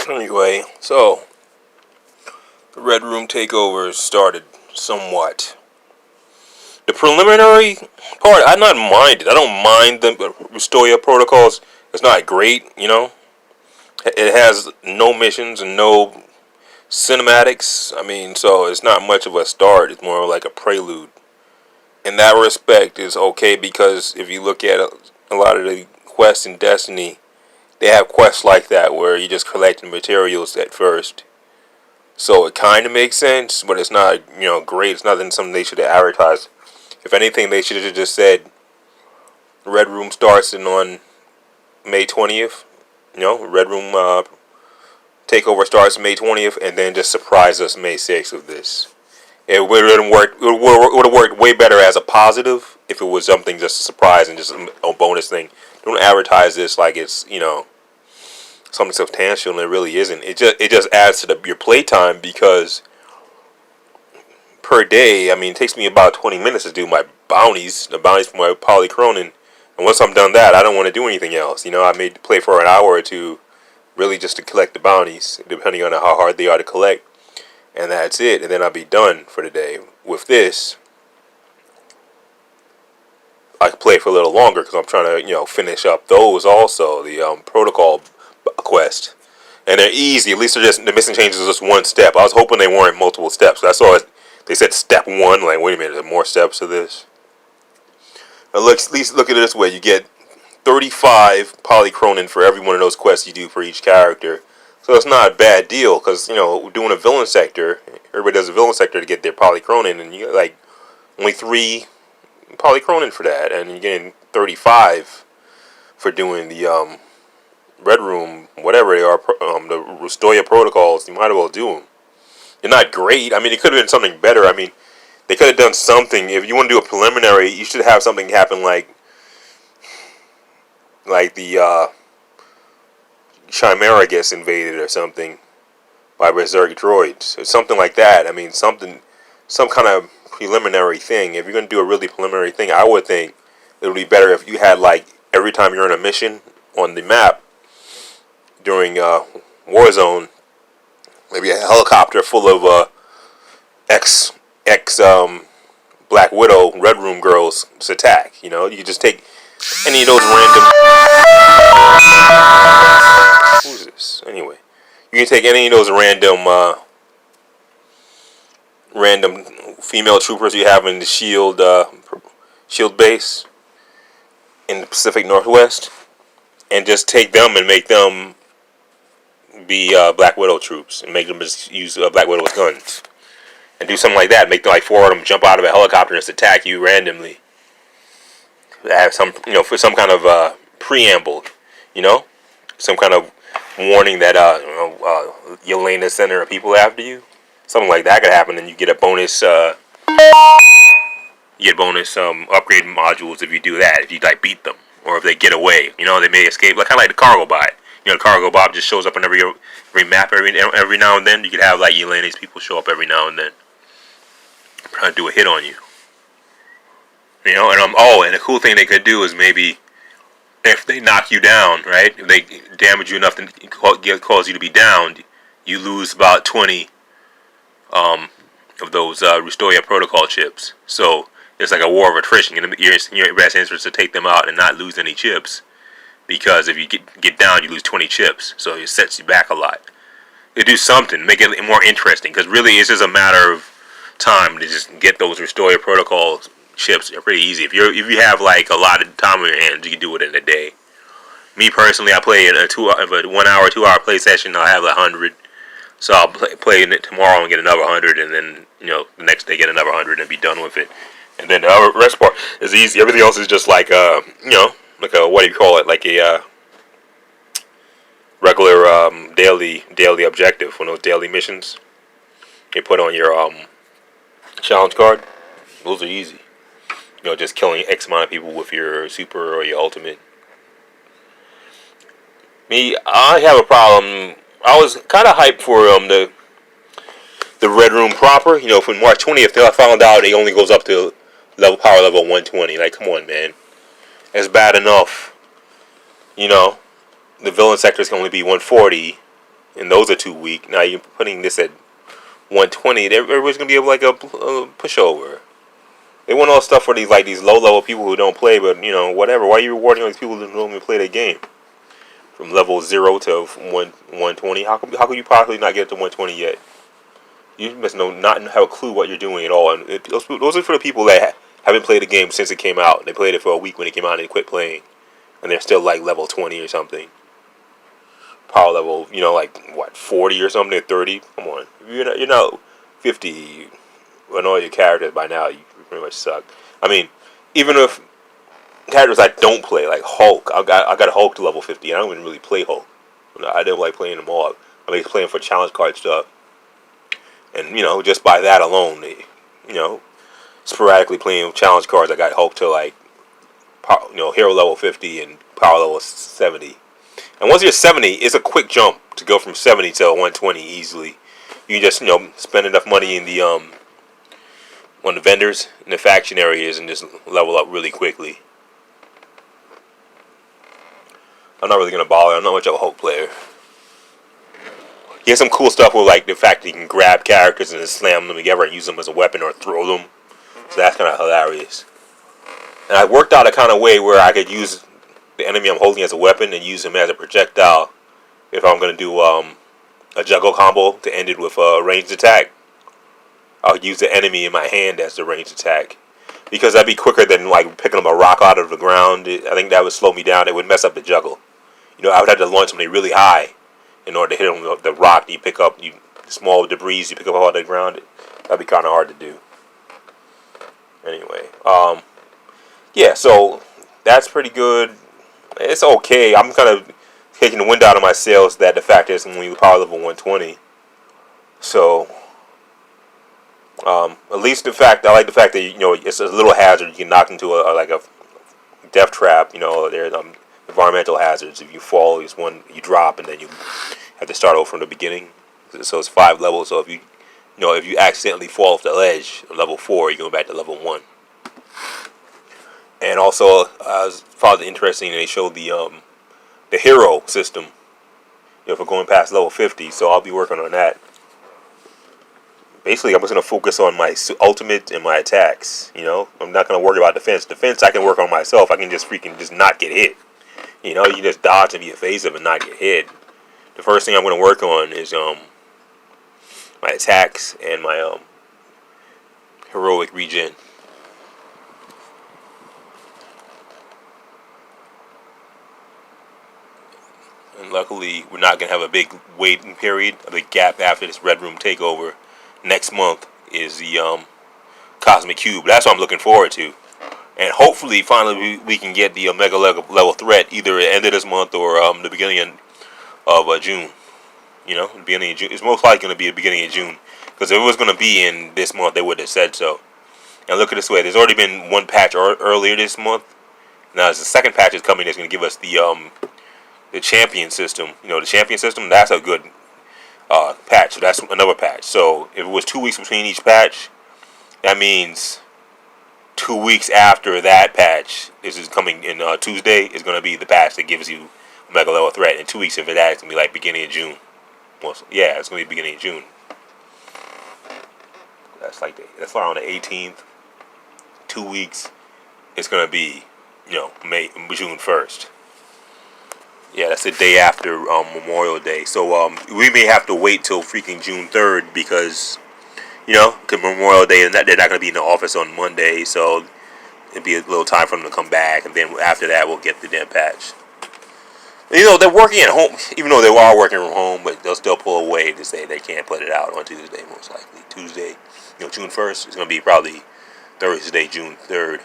Anyway, so the Red Room takeover started somewhat. The preliminary part, I not mind it. I don't mind the Restoria protocols. It's not great, you know. It has no missions and no cinematics. I mean, so it's not much of a start. It's more like a prelude. In that respect, is okay because if you look at a lot of the quests in Destiny, they have quests like that where you just collecting materials at first. So it kind of makes sense, but it's not, great. It's not something they should have advertised. If anything, they should have just said Red Room starts on May 20th. Red Room takeover starts May 20th, and then just surprise us May 6th with this. It would have worked way better as a positive if it was something just a surprise and just a bonus thing. Don't advertise this like it's something substantial, and it really isn't. It just adds to your playtime because per day, it takes me about 20 minutes to do my bounties, the bounties for my polychronin. And once I'm done that, I don't want to do anything else. I may play for an hour or two, really just to collect the bounties, depending on how hard they are to collect. And that's it. And then I'll be done for the day. With this, I can play for a little longer because I'm trying to, finish up those also, the protocol quest. And they're easy. At least the missing changes is just one step. I was hoping they weren't multiple steps. I saw it. They said step one. Like, wait a minute, there more steps to this? Now, at least look at it this way. You get 35 polychronin for every one of those quests you do for each character. So it's not a bad deal because, doing a villain sector, everybody does a villain sector to get their polychronin, and you get like only 3 polychronin for that, and you're getting 35 for doing the Red Room, whatever they are, the Restoria protocols. You might as well do them. They're not great. It could have been something better. They could have done something. If you want to do a preliminary, you should have something happen like the Chimera gets invaded or something by Berserk droids or something like that. Some kind of preliminary thing. If you're going to do a really preliminary thing, I would think it would be better if you had like every time you're in a mission on the map during Warzone, maybe a helicopter full of ex Black Widow Red Room girls to attack. You could just take any of those random. Who's this? Anyway, you can take any of those random female troopers you have in the shield base in the Pacific Northwest, and just take them and make them be Black Widow troops, and make them just use Black Widow's guns, and do something like that. Make like 4 of them jump out of a helicopter and just attack you randomly. Have some, for some kind of preamble, some kind of warning that Yelena Center of people after you. Something like that could happen, and you get a bonus. You get bonus upgrade modules if you do that. If you beat them, or if they get away, they may escape. Kind of like the cargo bot. The cargo bot just shows up on every map every now and then. You could have like Yelena's people show up every now and then, trying to do a hit on you. And the cool thing they could do is maybe if they knock you down, right? If they damage you enough to cause you to be downed, you lose about 20 of those Restoria protocol chips. So it's like a war of attrition. And your best interest to take them out and not lose any chips, because if you get down, you lose 20 chips. So it sets you back a lot. They do something, make it more interesting, because really it's just a matter of time to just get those Restoria protocol chips. Are pretty easy. If you have like a lot of time on your hands, you can do it in a day. Me personally, I play in a 1 hour, 2 hour play session. I'll have 100. So I'll play it tomorrow and get another 100, and then the next day get another 100 and be done with it. And then the rest part is easy. Everything else is just like like a, what do you call it? Like a regular daily objective. One of those daily missions you put on your challenge card. Those are easy. Just killing X amount of people with your super or your ultimate. Me, I have a problem. I was kind of hyped for the Red Room proper. From March 20th till I found out it only goes up to power level 120. Like, come on, man. It's bad enough. The villain sectors can only be 140. and those are too weak. Now you're putting this at 120. Everybody's gonna be able like a pushover. They want all stuff for these low level people who don't play, but whatever. Why are you rewarding all these people who don't even play the game? From level 0 to 120. How could you possibly not get to 120 yet? You must not have a clue what you're doing at all. And those are for the people that haven't played the game since it came out. They played it for a week when it came out and they quit playing, and they're still like level 20 or something. Power level, like what, 40 or something, or 30. Come on, you're not 50 on all your characters by now. You pretty much suck. I mean, even if characters I don't play, like Hulk, I got Hulk to level 50. I don't even really play Hulk. I didn't like playing them all. I mean, playing for challenge card stuff, and just by that alone, sporadically playing challenge cards, I got Hulk to like, hero level 50 and power level 70. And once you're 70, it's a quick jump to go from 70 to 120 easily. You can just spend enough money in the on the vendors in the faction areas and just level up really quickly. I'm not really gonna bother. I'm not much of a Hulk player. He has some cool stuff with like the fact that he can grab characters and just slam them together and use them as a weapon or throw them. So that's kind of hilarious. And I worked out a kind of way where I could use the enemy I'm holding as a weapon and use him as a projectile if I'm going to do a juggle combo to end it with a ranged attack. I'll use the enemy in my hand as the ranged attack, because that'd be quicker than like picking up a rock out of the ground. I think that would slow me down. It would mess up the juggle. I would have to launch somebody really high in order to hit him with the rock. You pick up small debris you pick up out of the ground. That'd be kind of hard to do. Anyway, yeah, so that's pretty good. It's okay. I'm kind of taking the wind out of my sails that the fact is when we power level 120. So, at least I like the fact that it's a little hazard. You can knock into a death trap. There's environmental hazards. If you fall, it's one you drop, and then you have to start over from the beginning. So it's 5 levels. So if you accidentally fall off the ledge, level 4, you go back to level 1. And also, I found it interesting. They showed the hero system. For going past level 50, so I'll be working on that. Basically, I'm just gonna focus on my ultimate and my attacks. I'm not gonna worry about defense. Defense, I can work on myself. I can just not get hit. You can just dodge and be evasive and not get hit. The first thing I'm gonna work on is my attacks and my heroic regen. And luckily, we're not going to have a big waiting period, a big gap after this Red Room takeover. Next month is the Cosmic Cube. That's what I'm looking forward to. And hopefully, finally, we can get the Omega level threat either at the end of this month or the beginning of June. The beginning of June. It's most likely going to be the beginning of June. Because if it was going to be in this month, they would have said so. And look at this way. There's already been one patch earlier this month. Now, the second patch is coming. That's going to give us the champion system. The champion system, that's a good patch. So that's another patch. So if it was 2 weeks between each patch, that means 2 weeks after that patch, this is coming in Tuesday, is going to be the patch that gives you Omega level threat. And 2 weeks after that, it's going to be like beginning of June. Well, yeah, it's going to be beginning of June. That's around the 18th. 2 weeks, it's going to be, June 1st. Yeah, that's the day after Memorial Day. So we may have to wait till freaking June 3rd because, because Memorial Day, and they're not going to be in the office on Monday, so it'd be a little time for them to come back, and then after that, we'll get the damn patch. They're working at home, even though they are working from home, but they'll still pull away to say they can't put it out on Tuesday, most likely. Tuesday, June 1st, it's going to be probably Thursday, June 3rd.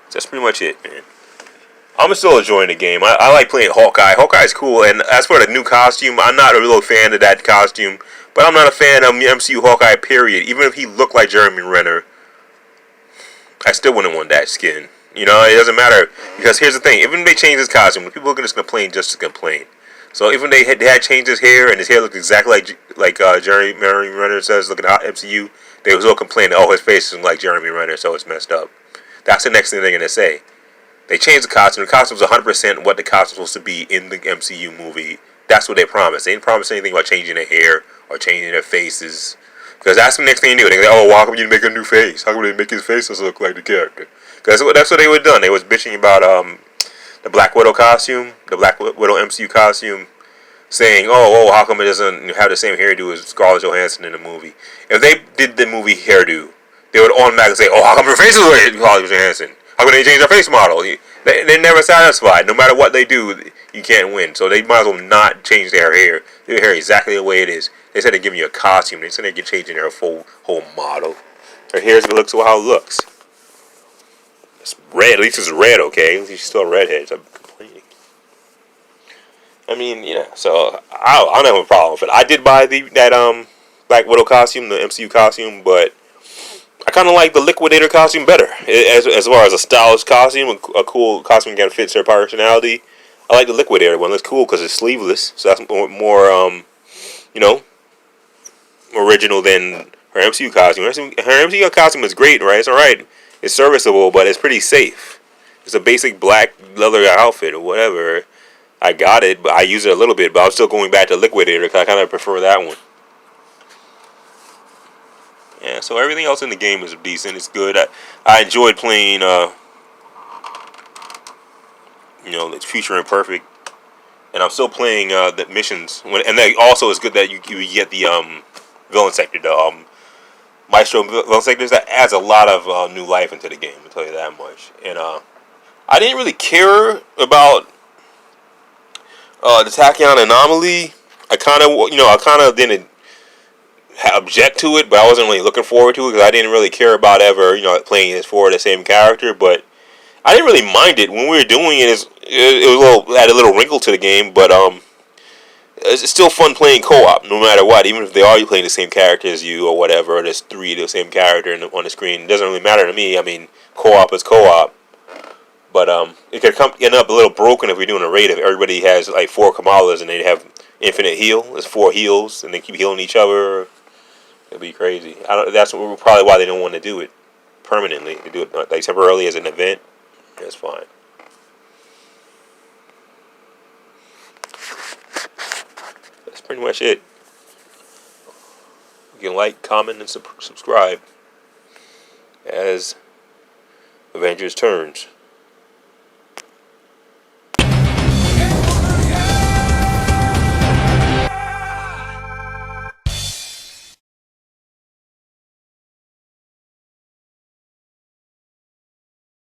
So that's pretty much it, man. I'm still enjoying the game. I like playing Hawkeye. Hawkeye's cool, and as for the new costume, I'm not a real fan of that costume, but I'm not a fan of MCU Hawkeye, period. Even if he looked like Jeremy Renner, I still wouldn't want that skin. It doesn't matter, because here's the thing. Even if they change his costume, people are just complain just to complain. So even they had changed his hair, and his hair looked exactly like Jeremy Renner says, looking at MCU, they was all complaining, oh, his face isn't like Jeremy Renner, so it's messed up. That's the next thing they're going to say. They changed the costume. The costume was 100% what the costume was supposed to be in the MCU movie. That's what they promised. They didn't promise anything about changing their hair or changing their faces. Because that's the next thing you do. They go, oh, well, how come you make a new face? How come they make his face look like the character? Because that's what they were done. They was bitching about the Black Widow costume, the Black Widow MCU costume, saying, how come it doesn't have the same hairdo as Scarlett Johansson in the movie? If they did the movie hairdo, they would automatically say, how come her face is like Scarlett Johansson? How come they change their face model? They're never satisfied. No matter what they do, you can't win. So they might as well not change their hair. Their hair exactly the way it is. They said they're giving you a costume. They said they're changing their whole model. Their hair looks how it looks. It's red. At least it's red, okay? At least she's still a redhead. So I'm complaining. I mean, so I don't have a problem with it. I did buy that Black Widow costume, the MCU costume, but I kind of like the Liquidator costume better. As far as a stylish costume, a cool costume that fits her personality. I like the Liquidator one. It's cool because it's sleeveless, so that's more original than her MCU costume. Her MCU costume is great, right? It's alright. It's serviceable, but it's pretty safe. It's a basic black leather outfit or whatever. I got it, but I use it a little bit, but I'm still going back to Liquidator because I kind of prefer that one. Yeah, so everything else in the game is decent. It's good. I enjoyed playing, it's Future Imperfect, and I'm still playing the missions. And then also it's good that you get the villain sector, the Maestro villain sectors. That adds a lot of new life into the game. I'll tell you that much. And I didn't really care about the Tachyon Anomaly. I kind of didn't object to it, but I wasn't really looking forward to it because I didn't really care about ever, playing as for the same character. But I didn't really mind it when we were doing it. It was add a little wrinkle to the game, but it's still fun playing co-op no matter what. Even if they are playing the same character as you or whatever, or there's three of the same character on the screen. It doesn't really matter to me. I mean, co-op is co-op. But it could end up a little broken if we're doing a raid. If everybody has like 4 Kamalas and they have infinite heal, there's 4 heals and they keep healing each other. It'd be crazy. That's probably why they don't want to do it permanently. They do it like temporarily as an event. That's fine. That's pretty much it. You can like, comment, and subscribe as Avengers turns.